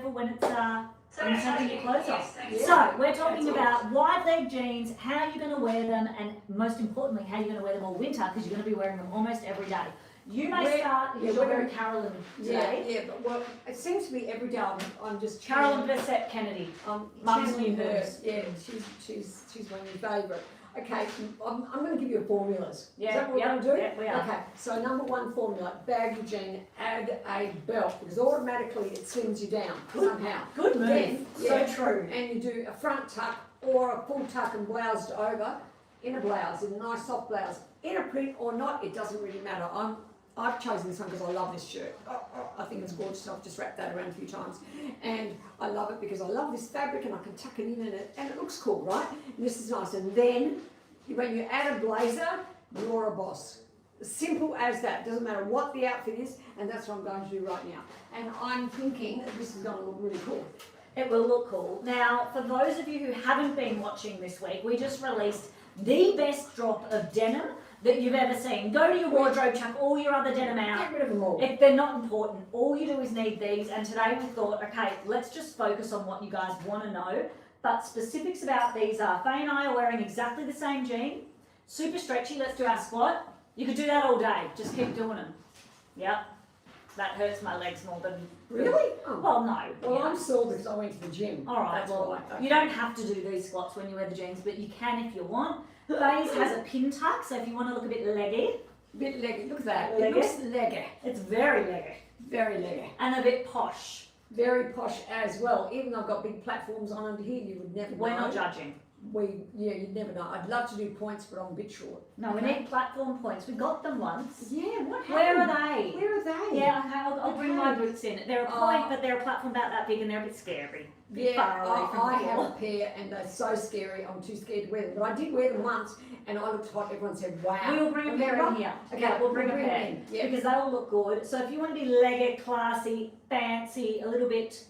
careful when it's when you're taking your clothes off. Yeah. So we're talking about wide leg jeans, how you're going to wear them, and most importantly, how you're going to wear them all winter, because you're going to be wearing them almost every day. You may start, because you're wearing Carolyn today. Yeah, but well, it seems to be every day I'm just Carolyn Bessette Kennedy. Mum's new hers. Yeah, she's my new favourite. Okay, I'm going to give you formulas. Yeah, Is that what we're going to do? Yeah, we are. Okay, so number one formula, baggy jean, add a belt, because automatically it slims you down somehow. Good move. Then, So true. And you do a front tuck or a full tuck and bloused over in a blouse, in a nice soft blouse. In a print or not, it doesn't really matter. I've chosen this one because I love this shirt. I think it's gorgeous. I've just wrapped that around a few times. And I love it because I love this fabric and I can tuck it in and it looks cool, right? And this is nice. And then when you add a blazer, you're a boss. Simple as that. Doesn't matter what the outfit is, and that's what I'm going to do right now. And I'm thinking that this is going to look really cool. It will look cool. Now, for those of you who haven't been watching this week, we just released the best drop of denim that you've ever seen. Go to your wardrobe, chuck all your other denim out. Get rid of them all. If they're not important, all you do is need these. And today we thought, okay, let's just focus on what you guys want to know. But specifics about these are, Faye and I are wearing exactly the same jean. Super stretchy. Let's do our squat. You could do that all day. Just keep doing them. Yep. That hurts my legs more than... Really? Oh. Well, no. Well, I'm sore because I went to the gym. All right, That's well, why. Okay. you don't have to do these squats when you wear the jeans, but you can if you want. Faye's has a pin tuck, so if you want to look a bit leggy. Bit leggy. Look at that. Leggy? It looks leggy. It's very leggy. Very leggy. And a bit posh. Very posh as well. Even though I've got big platforms on under here, you would never know. We're not judging. You'd never know. I'd love to do points, but I'm a bit short. No, we need platform points. We got them once. Yeah, what happened? Where are they? Where are they? Yeah, okay, I'll bring my boots in. They're a point, but they're a platform about that big and they're a bit scary. I have a pair and they're so scary, I'm too scared to wear them. But I did wear them once and I looked hot, everyone said, wow. We'll bring a pair in here. Okay, Yeah, we'll bring a them pair. in. Yeah. Because they all look good. So if you want to be leggy, classy, fancy, a little bit,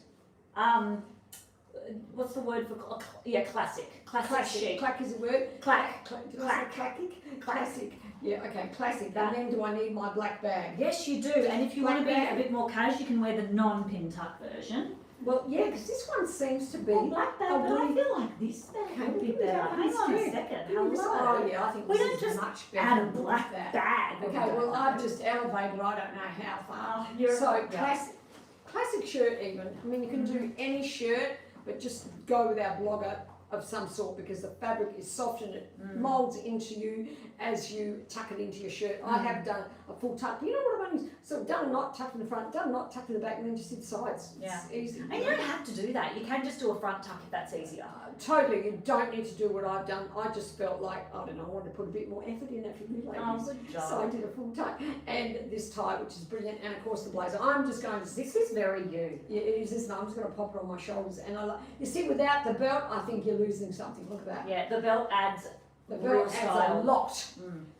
what's the word for, classic. Classic chic. Clack is a word? Clack. Did I say classic? Classic. Yeah, okay, classic. That. And then do I need my black bag? Yes, you do. And if you want to be Black a bit more casual, you can wear the non-pin tuck version. Well, yeah, because this one seems to be Black bag, but I feel like this bag would be better. Hang on a second. Hello. Oh, yeah, I think We this don't is just much better. add a than black that. bag. Okay, well, I've just elevated, I don't know how far. You're- So, yeah. classic shirt even. I mean, you can do any shirt, but just go with our blogger of some sort because the fabric is soft and it moulds into you as you tuck it into your shirt. I have done a full tuck. You know what I've done? So I've done a knot, tucked in the front, done a knot, tucked in the back, and then just hit sides. Yeah. It's easy. And you don't have to do that. You can just do a front tuck if that's easier. Totally, you don't need to do what I've done. I just felt like, I don't know, I wanted to put a bit more effort in it for you ladies. Oh, good job. So I did a full tuck. And this tie, which is brilliant, and of course the blazer. I'm just going to, this is very you. Yeah, it is, isn't it? I'm just going to pop it on my shoulders. And I like, you see, without the belt, I think you're losing something. Look at that. Yeah, the belt adds The real belt adds style. a lot.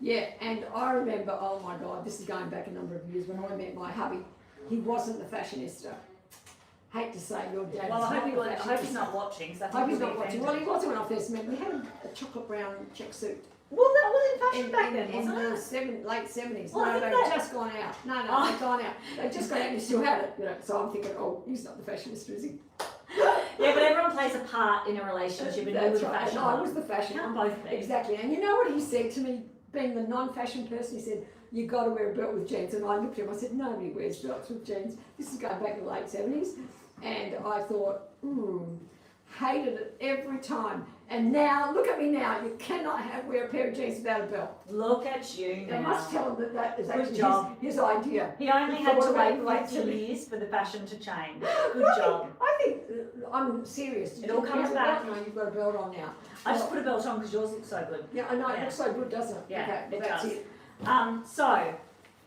Yeah, and I remember, oh my God, this is going back a number of years when I met my hubby. He wasn't the fashionista. Hate to say your dad. Well, I hope he's not watching. So I Hope he's think not watching. Well, he wasn't when I first met him. He had a chocolate brown check suit. Well, that was in fashion back then, in wasn't it? the late 70s. Well, I no, think they've that- just gone out. No, Oh. they've gone out. They've just gone out and you still had it. You know, so I'm thinking, oh, he's not the fashionista, is he? Yeah, but everyone plays a part in a relationship, and you That's was the right. fashion No, I one. was the fashion Can't one. both be. Exactly. And you know what he said to me, being the non-fashion person, he said, you got to wear a belt with jeans. And I looked at him, I said, nobody wears belts with jeans. This is going back in the late 70s. And I thought, hated it every time. And now, look at me now, you cannot wear a pair of jeans without a belt. Look at you I now. must tell him that is Good actually job. his idea. He only had to wait Like 2 years for the fashion to change. Good Right. job. I think, I'm serious. It all comes have a back. belt? No, you've got a belt on now. I just put a belt on because yours looks so good. Yeah, I know, it Yeah. looks so good, doesn't it? Yeah, okay, well, it that's does. it. So,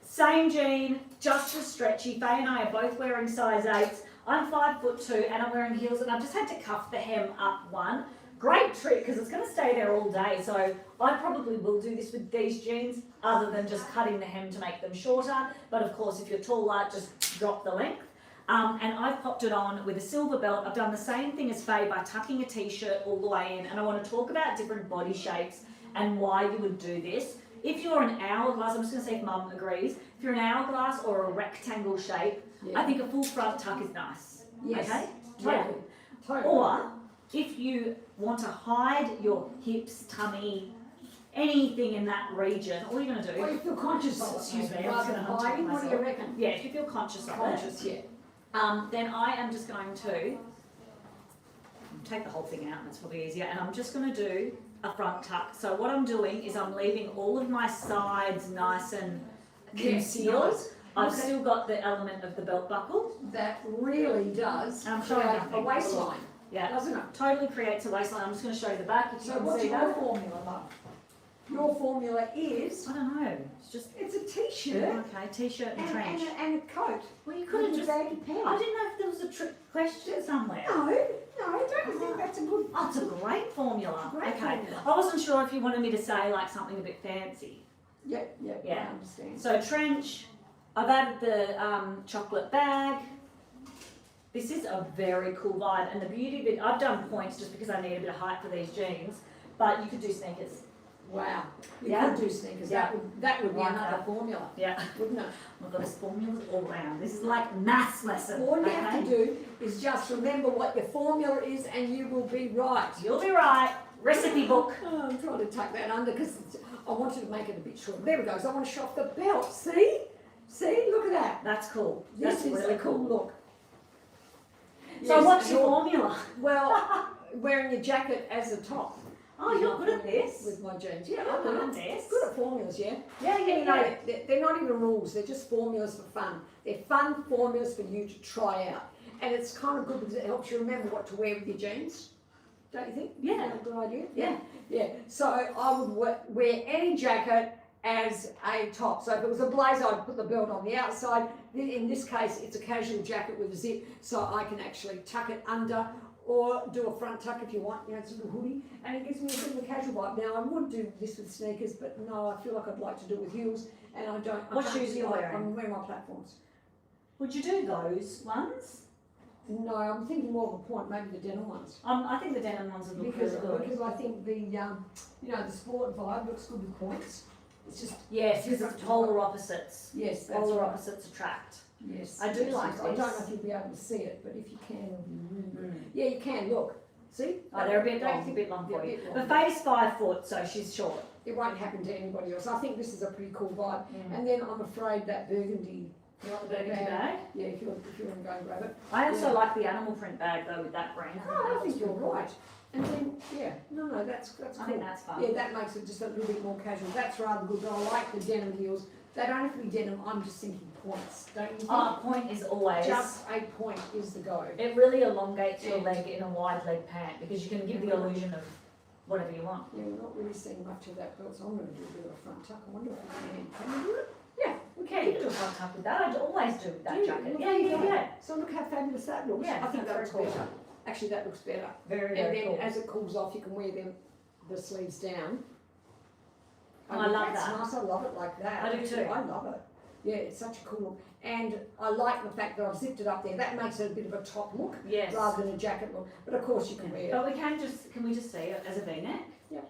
same jean, just as stretchy. Faye and I are both wearing size 8s. I'm 5'2" and I'm wearing heels, and I've just had to cuff the hem up one. Great trick because it's going to stay there all day. So I probably will do this with these jeans, other than just cutting the hem to make them shorter. But of course, if you're taller, just drop the length. And I've popped it on with a silver belt. I've done the same thing as Faye by tucking a t-shirt all the way in. And I want to talk about different body shapes and why you would do this. If you're an hourglass, I'm just going to see if Mum agrees. If you're an hourglass or a rectangle shape, I think a full front tuck is nice. Yes. Okay? Totally. Totally. Or if you want to hide your hips, tummy, anything in that region, all you're going to do. Well, you feel conscious of it. Excuse me, I'm rather just than going to hiding. What do you myself. reckon? Yeah, if you feel conscious of Conscious, yeah. it, then I am just going to take the whole thing out, and it's probably easier. And I'm just going to do a front tuck. So what I'm doing is I'm leaving all of my sides nice and concealed. Nice. I've Okay. still got the element of the belt buckle. That really does I'm showing create a nothing. waistline, Yeah, doesn't it? totally creates a waistline. I'm just going to show you the back if you So can what's see your that. formula, Mum? Your formula is, I don't know. It's just it's a t-shirt okay, t-shirt and trench. and a coat. Well, you could have just. baggy I pants. didn't know if there was a trick question somewhere. No, don't you think that's a good? Oh, it's a great formula. Great Okay. formula. I wasn't sure if you wanted me to say like something a bit fancy. Yeah, Yeah. I understand. So trench. I've added the chocolate bag. This is a very cool vibe, and the beauty of it, I've done points just because I need a bit of height for these jeans, but you could do sneakers. Wow. You Yeah. could do sneakers. Yeah. That would be Like another that. formula, Yeah. wouldn't it? I've got this formulas all round. This is like maths lesson. All you have to do is just remember what your formula is and you will be right. You'll be right. Recipe book. Oh, I'm trying to tuck that under because I wanted to make it a bit short. There we go. So I want to show off the belt. See? See? Look at that. That's cool. This That's is really a cool look. So Yes, what's your you're- formula? Well, wearing your jacket as a top. Oh, you're good at this. With my jeans. Yeah, You're I'm good good. at this. Good at formulas, yeah. Yeah, yeah, You know, yeah. they're not even rules, they're just formulas for fun. They're fun formulas for you to try out. And it's kind of good because it helps you remember what to wear with your jeans. Don't you think? Yeah. Is that a good idea? Yeah. Yeah. So I would wear any jacket as a top. So if it was a blazer, I'd put the belt on the outside. In this case, it's a casual jacket with a zip, so I can actually tuck it under or do a front tuck if you want, it's a little hoodie, and it gives me a sort of a casual vibe. Now, I would do this with sneakers, but no, I feel like I'd like to do it with heels, and I don't. What I can't shoes are you feel like wearing? I'm wearing my platforms. Would you do those ones? No, I'm thinking more of a point, maybe the denim ones. I think the denim ones would look Because really good. I think the the sport vibe looks good with points. It's just Yes, because it's polar opposites. yes, that's Polar right. opposites attract. Yes, I do yes, like yes. I don't know this. if you'll be able to see it, but if you can, it'll be really good. Yeah, you can. Look, see? Oh, they're a bit Don't long, think- a bit long they're for a you. bit But long. Faye's 5 foot, so she's short. It won't happen to anybody else. I think this is a pretty cool vibe. Mm. And then I'm afraid that burgundy. You want the burgundy bag? Yeah, if you want to go and grab it. I also Yeah. like the animal print bag though with that green. Oh, I think you're right. And then no, that's cool. I think that's fun. Yeah, that makes it just a little bit more casual. That's rather good. But I like the denim heels. They don't have to be denim. I'm just thinking points. Don't you think? Oh, point is always. Just a point is the go. It really elongates your leg in a wide leg pant because you can give the illusion of whatever you want. Yeah, we're not really seeing much of that belt, so I'm going to do a bit of a front tuck. I wonder if we can we do it? Yeah, we Okay, can. you can do a front tuck with that. I always do with that Do you? jacket. Well, Yeah, there you yeah, go. yeah. So look how fabulous that looks. Yeah, I think that that's looks very cool. better. Actually, that looks better. Very, And very then cool. as it cools off, you can wear the sleeves down. I love that's that. nice. I love it like that. I do too. I love it. Yeah, it's such a cool look. And I like the fact that I've zipped it up there. That makes it a bit of a top look Yes. rather than a jacket look. But of course you can wear it. But can we just see it as a V-neck? Yeah.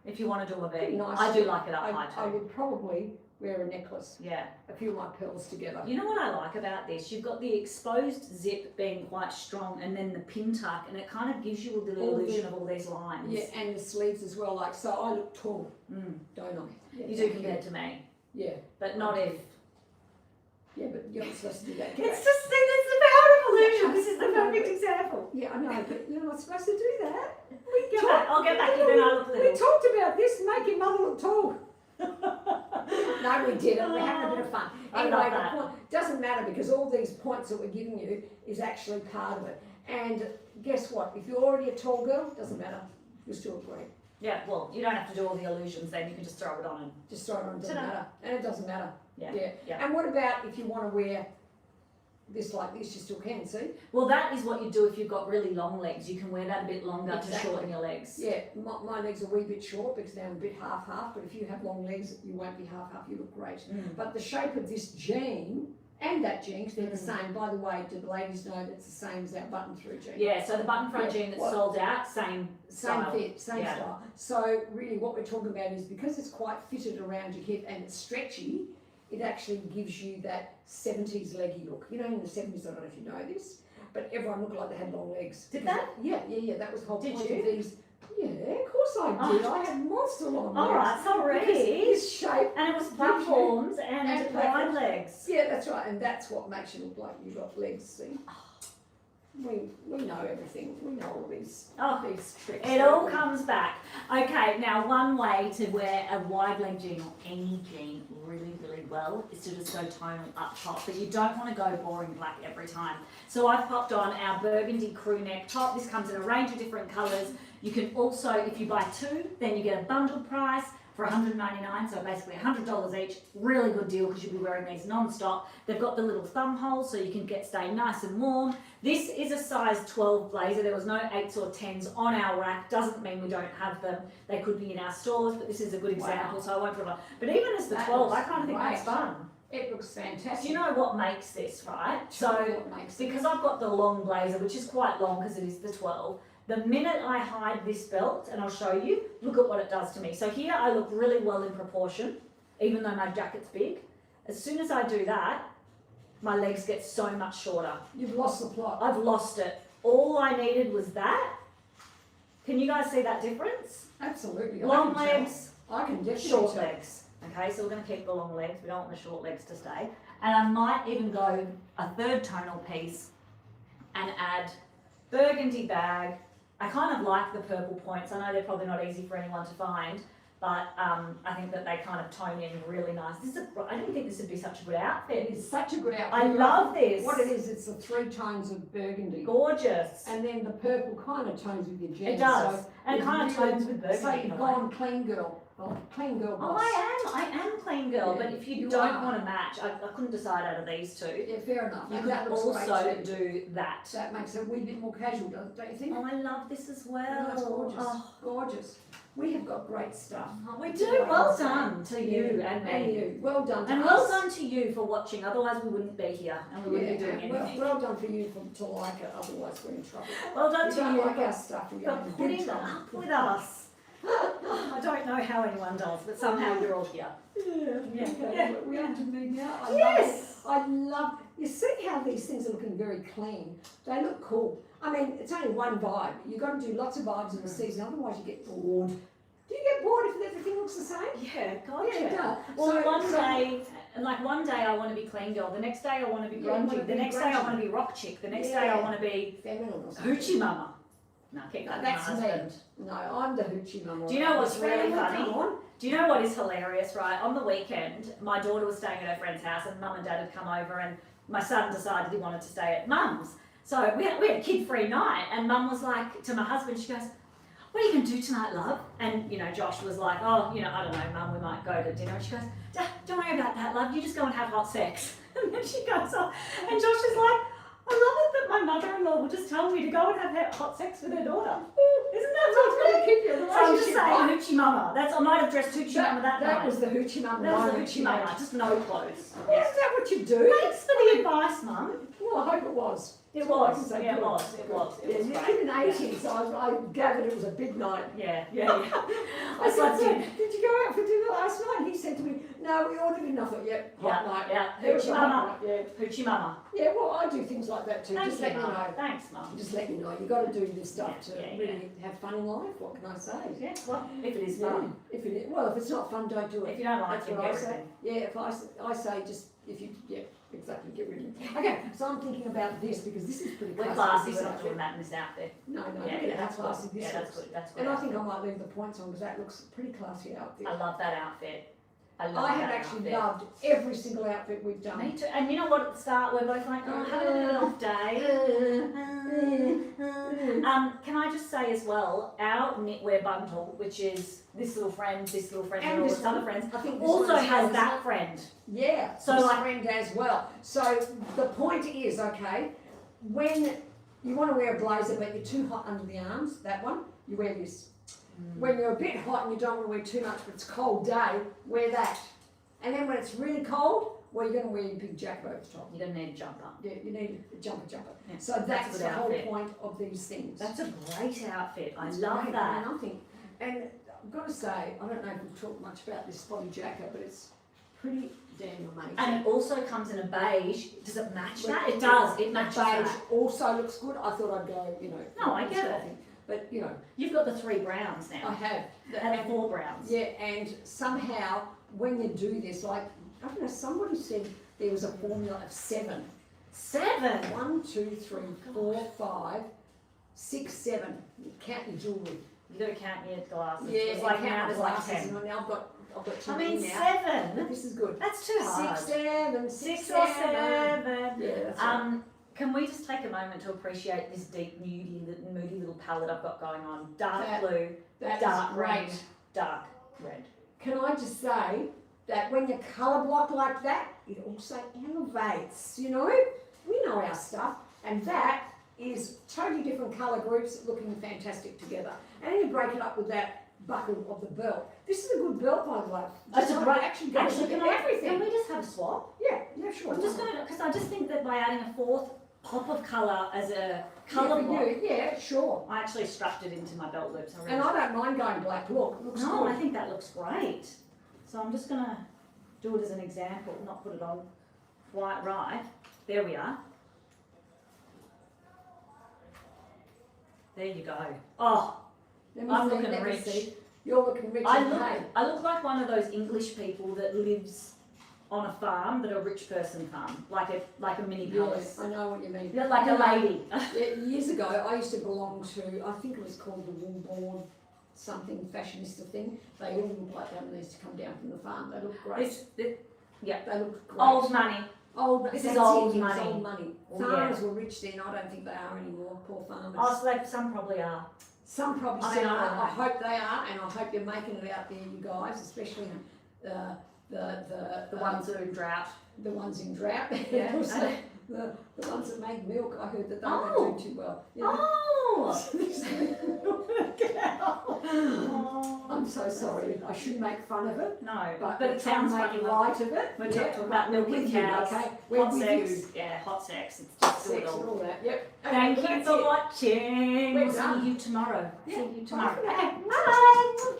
If you want to do a V. Pretty nice. I do like it up I high too. would probably wear a necklace, Yeah. a few of my pearls together. You know what I like about this? You've got the exposed zip being quite strong and then the pin tuck and it kind of gives you a little All the- illusion of all these lines. Yeah, and the sleeves as well. Like, so I look tall, don't I? You do compared to me. Yeah, But not if. yeah, but you're not supposed to do that. It's just, see, that's the power of illusion. This is the perfect example. Yeah, I know, but you're not supposed to do that. I'll get back to you then I look We little. talked about this, making mother look tall. No, we didn't. We're having a bit of fun. I Anyway, love the that. point doesn't matter because all these points that we're giving you is actually part of it. And guess what? If you're already a tall girl, doesn't matter. You're still great. Yeah, well, you don't have to do all the illusions then. You can just throw it on and Just throw it on. It doesn't Ta-da. matter. And it doesn't matter. yeah. Yeah. Yeah. And what about if you want to wear this like this? You still can, see? Well, that is what you do if you've got really long legs. You can wear that a bit longer Exactly. to shorten your legs. Yeah, my legs are a wee bit short because they're a bit half-half, but if you have long legs, you won't be half-half, you look great. But the shape of this jean and that jean, 'cause they're the same. By the way, do the ladies know that it's the same as our button-through jean? Yeah, so the button front Yeah, jean that's what- sold out, same Same style. fit, same Yeah. style. So really what we're talking about is because it's quite fitted around your hip and it's stretchy, it actually gives you that 70s leggy look. You know, in the 70s, I don't know if you know this, but everyone looked like they had long legs. Did they? Yeah, that was the whole Did point you? of these. Yeah, of course I did. I had monster long legs. All right, so Because really, this shape. and it was platforms and wide platforms. legs. Yeah, that's right, and that's what makes you look like you got legs, see? We know everything. We know all these tricks. It all comes back. Okay, now one way to wear a wide leg jean or any jean really, really well is to just go tonal up top, but you don't want to go boring black every time. So I've popped on our burgundy crew neck top. This comes in a range of different colours. You can also, if you buy two, then you get a bundled price for $199, so basically $100 each. Really good deal because you'll be wearing these non-stop. They've got the little thumb holes so you can stay nice and warm. This is a size 12 blazer. There was no 8s or 10s on our rack. Doesn't mean we don't have them. They could be in our stores, but this is a good example, so I won't put it on. But even as the 12, I kind of think that's fun. It looks fantastic. Do you know what makes this, right? Because I've got the long blazer, which is quite long because it is the 12. The minute I hide this belt, and I'll show you, look at what it does to me. So here I look really well in proportion, even though my jacket's big. As soon as I do that, my legs get so much shorter. You've lost the plot. I've lost it. All I needed was that. Can you guys see that difference? Absolutely. Long legs, I can definitely short tell. legs. Okay, so we're going to keep the long legs. We don't want the short legs to stay. And I might even go a third tonal piece and add burgundy bag. I kind of like the purple points. I know they're probably not easy for anyone to find, but I think that they kind of tone in really nice. I didn't think this would be such a good outfit. It's such a good outfit. I love this. What it is, it's the 3 tones of burgundy. Gorgeous. And then the purple kind of tones with your jeans. It does. So and it kind of tones with burgundy. So you've gone clean girl. Clean girl boss. I am clean girl, Yeah, but if you you don't are. want to match, I couldn't decide out of these two. Yeah, fair enough. You And could that looks also great too. do that. That makes it a wee bit more casual, don't you think? Oh, I love this as well. Yeah, that's gorgeous. Oh, Gorgeous. We have got great stuff. we do. Well done to you and me. And you. Well done to And us. well done to you for watching, otherwise we wouldn't be here and we wouldn't be doing anything. Well done for you to like it, otherwise we're in trouble. Well done You to don't you like our stuff, we for are in big putting trouble. up with us. I don't know how anyone does, but somehow you're all here. Yeah, okay. Yeah. We have to me now. Yes! I love, you see how these things are looking very clean. They look cool. I mean, it's only one vibe. You've got to do lots of vibes in the season, otherwise you get bored. Do you get bored if everything looks the same? Yeah, gotcha. Yeah, it does. Well, So- one day I want to be clean girl, the next day I want to be Yeah, you wanna grungy, the be next day I grungy. want to be rock chick, the next Yeah. day I want to be Feminine or something. hoochie mama. No, keep going. That's my me. husband. No, I'm the hoochie mama. Do you know what's really Come funny? on. Do you know what is hilarious, right? On the weekend, my daughter was staying at her friend's house and mum and dad had come over and my son decided he wanted to stay at mum's. So we had a kid-free night and mum was like, to my husband, she goes, what are you going to do tonight, love? And, Josh was like, oh, I don't know, mum, we might go to dinner. And she goes, don't worry about that, love, you just go and have hot sex. And then she goes off and Josh is like, I love it that my mother-in-law will just tell me to go and have hot sex with her daughter. Isn't that That's what's going to keep your So I'm just relationship saying, right. hoochie mama. I might have dressed hoochie mama that night. That was the hoochie mama. That was my the hoochie mama, just no clothes. Well, Yeah. is that what you do? Thanks for the advice, Mum. Well, I hope it was. It That's all I was. can say. Yeah, it Good. was. It was. It was Yeah, great. in the 80s, I gathered it was a big night. Yeah. I said, did you go out for dinner last night? And he said to me, no, we ordered enough. Yep, hot night. Yeah. It was Hoochie a hot mama. night, yeah. Hoochie mama. Yeah, well, I do things like that too. Thank Just you, let me Mum. know. Thanks, Mum. Just let me know. You've got to do this stuff Yeah, to yeah, really have fun in life. What can I say? Yeah. Well, if it is Yeah. fun. If it's not fun, don't do it. If you don't like That's it, what I get rid of say. it. Yeah, if I say just, exactly, get rid of it. Okay, so I'm thinking about this because this is pretty We're classy. classy, this we're not outfit. doing that in this outfit. No, Yeah, look at that's how good. classy this Yeah, that's looks. good. That's good. And I think I might leave the points on because that looks a pretty classy outfit. I love that outfit. I love I that have actually outfit. loved every single outfit we've done. Me too. And you know what? At the start, we're both like, oh, having a off day. Can I just say as well, our knitwear bundle, which is this little friend, and all this its other friends, I think this also one as has well, that isn't friend. it? Yeah, So, this like- friend as well. So the point is, okay, when you want to wear a blazer but you're too hot under the arms, that one, you wear this. When you're a bit hot and you don't want to wear too much but it's a cold day, wear that. And then when it's really cold, well, you're going to wear your big jacket over the top. You're gonna need a jumper. Yeah, you need a jumper. Yeah, So that's a that's good the whole outfit. point of these things. That's a great outfit. I It's love great, that. And I think, and I've got to say, I don't know if we've talked much about this spotty jacket, but it's pretty damn amazing. And it also comes in a beige. Does it match that? It does. It matches beige that. also looks good. I thought I'd go, No, I get it. coffee. But You've got the 3 browns I now. have. And 4 browns. Yeah, and somehow when you do this, like I don't know, somebody said there was a formula of 7. 7. 1, 2, 3, 4, 5, 6, 7. You count your jewellery. You got to count your glasses. Yeah, it's like now count there's my like glasses, 10. and now I've got too I many mean, now. 7. This is good. That's too hard. 6, 7, 6 or 7. Yeah, that's right. Can we just take a moment to appreciate this deep, moody little palette I've got going on? Dark blue, That dark is green, great. dark red. Can I just say that when you colour block like that, it also elevates, We know our stuff, and that is totally different colour groups looking fantastic together. And then you break it up with that buckle of the belt. This is a good belt, by the way. That's a great. Actually goes with everything. Can we just have a swap? Yeah, sure. I'm just going to, because I just think that by adding a 4th pop of colour as a colour block, yeah, sure. I actually strapped it into my belt loops. And I don't mind going black. Look, it looks No, good. I think that looks great. So I'm just going to do it as an example, not put it on quite right. There we are. There you go. Oh, I'm looking rich. See. You're looking rich. I look like one of those English people that lives on a farm, but a rich person farm, like a mini palace. Yes, I know what you mean. Yeah, like a lady. Yeah, years ago, I used to belong to, I think it was called the Woolbourne something fashionista thing. They all look like that when they used to come down from the farm. They look great. Yeah. They look great. Old money. This is is old old money. money. Oh, Farmers were rich then. I don't think they are anymore. Poor farmers. Oh, so some probably are. Some probably I still don't are. know. I hope they are, and I hope you're making it out there, you guys, especially the ones that are in drought. The ones in drought. Yeah. Also, the ones that make milk. I heard that they Oh. don't do too well. Oh. I'm so sorry. I shouldn't make fun of it. No, But it sounds make funny. light of it. We're talking about milking with you, cows, okay? We're hot with sex. you. Yeah, hot sex. It's just Sex good. and all that. Yep. Thank Okay, you that's for it. watching. We're We'll done. see you tomorrow. Yeah. See you tomorrow. Bye for now. Okay, bye.